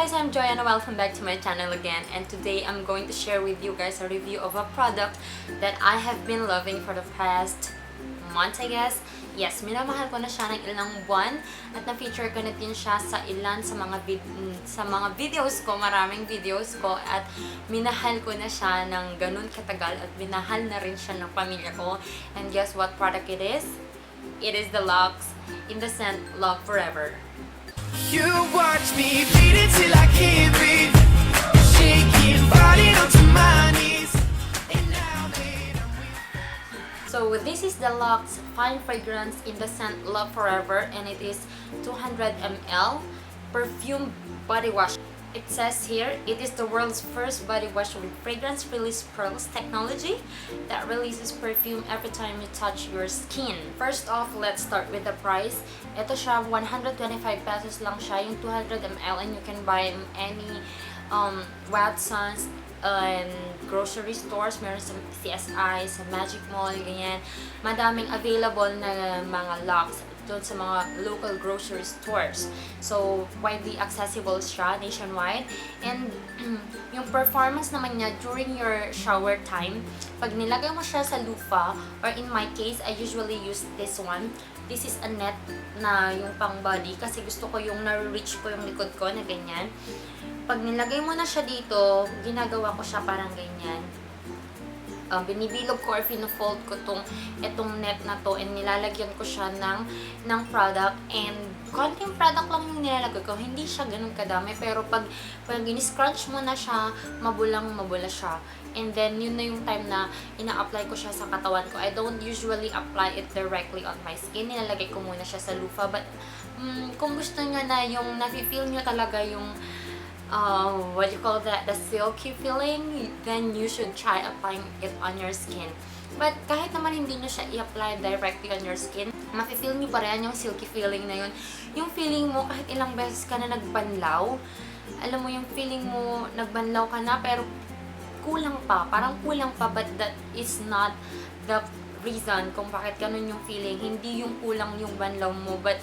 guys, I'm Joy and welcome back to my channel again, and today I'm going to share with you guys a review of a product that I have been loving for the past month, I guess. Yes, minamahal ko na siya ng ilang buwan at na-feature ko na din siya sa ilan sa mga videos ko, maraming videos ko, at minahal ko na siya ng ganun katagal at minahal na rin siya ng pamilya ko. And guess what product it is? It is the Lux in the scent Love Forever. You watch me beat it till I can't breathe, shaking body onto my knees. And now that I'm with So this is the Lux Fine Fragrance in the scent Love Forever, and it is 200 ml perfume body wash. It says here, it is the world's first body wash with fragrance release pearls technology that releases perfume every time you touch your skin. First off, let's start with the price. Ito siya, 125 pesos lang siya, yung 200 ml, and you can buy in any Watsons and grocery stores. Meron sa CSI, sa Magic Mall, ganyan. Madaming available na mga Lux doon sa mga local grocery stores. So, widely accessible siya nationwide. And yung performance naman niya during your shower time, pag nilagay mo siya sa loofah, or in my case, I usually use this one. This is a net na yung pang body kasi gusto ko yung na-reach ko yung likod ko na ganyan. Pag nilagay mo na siya dito, ginagawa ko siya parang ganyan. Binibilog ko or fino-fold ko itong net na to, and nilalagyan ko siya ng product, and konting product lang yung nilalagay ko, hindi siya ganun kadami, pero pag in-scrunch mo na siya, mabulang-mabula siya. And then yun na yung time na ina-apply ko siya sa katawan ko. I don't usually apply it directly on my skin, nilalagay ko muna siya sa loofah, but kung gusto nyo na yung nafe-feel nyo talaga yung what you call that, the silky feeling, then you should try applying it on your skin. But kahit naman hindi nyo siya i-apply directly on your skin, mafe-feel nyo pa rin yung silky feeling na yun. Yung feeling mo kahit ilang beses ka na nagbanlaw, alam mo yung feeling mo nagbanlaw ka na pero kulang pa, parang kulang pa, but that is not the reason kung bakit ganun yung feeling. Hindi yung kulang yung banlaw mo, but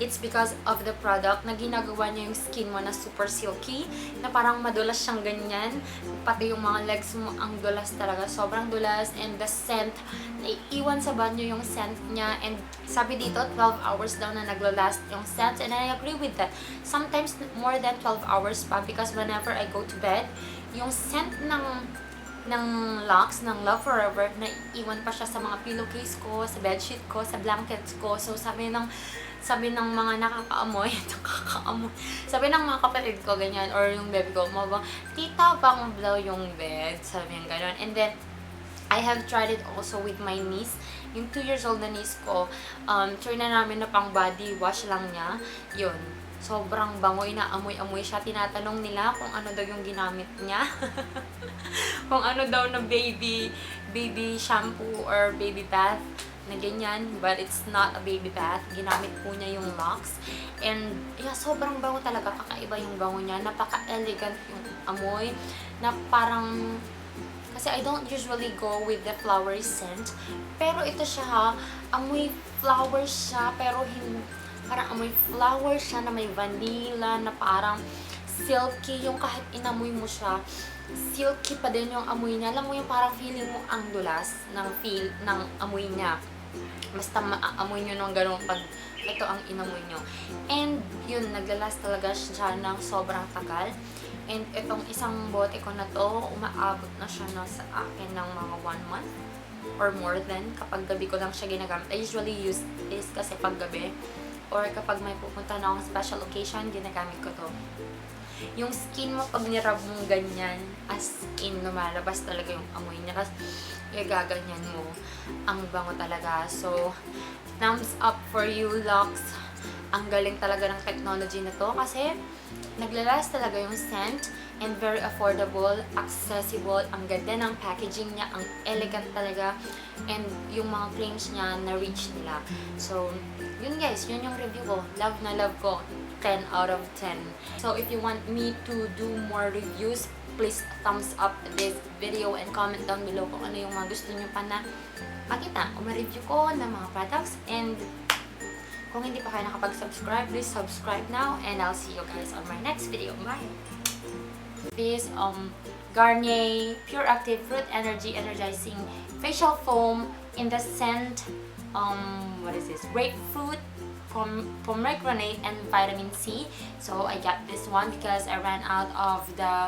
it's because of the product na ginagawa niya yung skin mo na super silky, na parang madulas siyang ganyan. Pati yung mga legs mo, ang dulas talaga, sobrang dulas. And the scent, naiiwan sa banyo yung scent niya, and sabi dito 12 hours daw na naglalast yung scent, and I agree with that. Sometimes more than 12 hours pa, because whenever I go to bed, yung scent ng Lux, ng Love Forever, naiiwan pa siya sa mga pillowcase ko, sa bedsheet ko, sa blankets ko. So sabi ng mga nakakaamoy, sabi ng mga kapatid ko, ganyan, or yung baby ko, tita, bang blow yung bed, sabi yung gano'n. And then, I have tried it also with my niece, yung 2 years old na niece ko. Try na namin na pang body wash lang niya, yun. Sobrang bango, inaamoy-amoy siya. Tinatanong nila kung ano daw yung ginamit niya. Kung ano daw na baby shampoo or baby bath na ganyan. But it's not a baby bath. Ginamit po niya yung Lux. And yeah, sobrang bango talaga. Kakaiba yung bango niya. Napaka-elegant yung amoy. Na parang, kasi I don't usually go with the flowery scent. Pero ito siya ha, amoy flowers siya, pero parang amoy flower siya na may vanilla, na parang silky, yung kahit inamoy mo siya, silky pa din yung amoy niya. Alam mo yung parang feeling mo ang dulas ng amoy niya. Basta maamoy nyo ng gano'n pag ito ang inamoy nyo. And yun, naglalast talaga siya ng sobrang tagal. And itong isang bote ko na to, umaabot na siya na sa akin ng mga 1 month or more than, kapag gabi ko lang siya ginagamit. I usually use this kasi pag gabi, or kapag may pupunta na akong special occasion, ginagamit ko to. Yung skin mo, pag nirub mong ganyan, as in, lumalabas talaga yung amoy niya. Kasi gaganyan mo, ang bango talaga. So, thumbs up for you, Lux. Ang galing talaga ng technology na to kasi naglalast talaga yung scent, and very affordable, accessible, ang ganda ng packaging niya, ang elegant talaga, and yung mga claims niya na-reach nila. So, yun guys, yun yung review ko. Love na love ko. 10 out of 10. So, if you want me to do more reviews, please thumbs up this video and comment down below kung ano yung mga gusto nyo pa na makita o ma-review ko ng mga products. And Kung hindi pa kayo nakapag-subscribe, please subscribe now and I'll see you guys on my next video. Bye! This Garnier Pure Active Fruit Energy Energizing Facial Foam in the scent, what is this? Grapefruit, pomegranate, and vitamin C. So I got this one because I ran out of the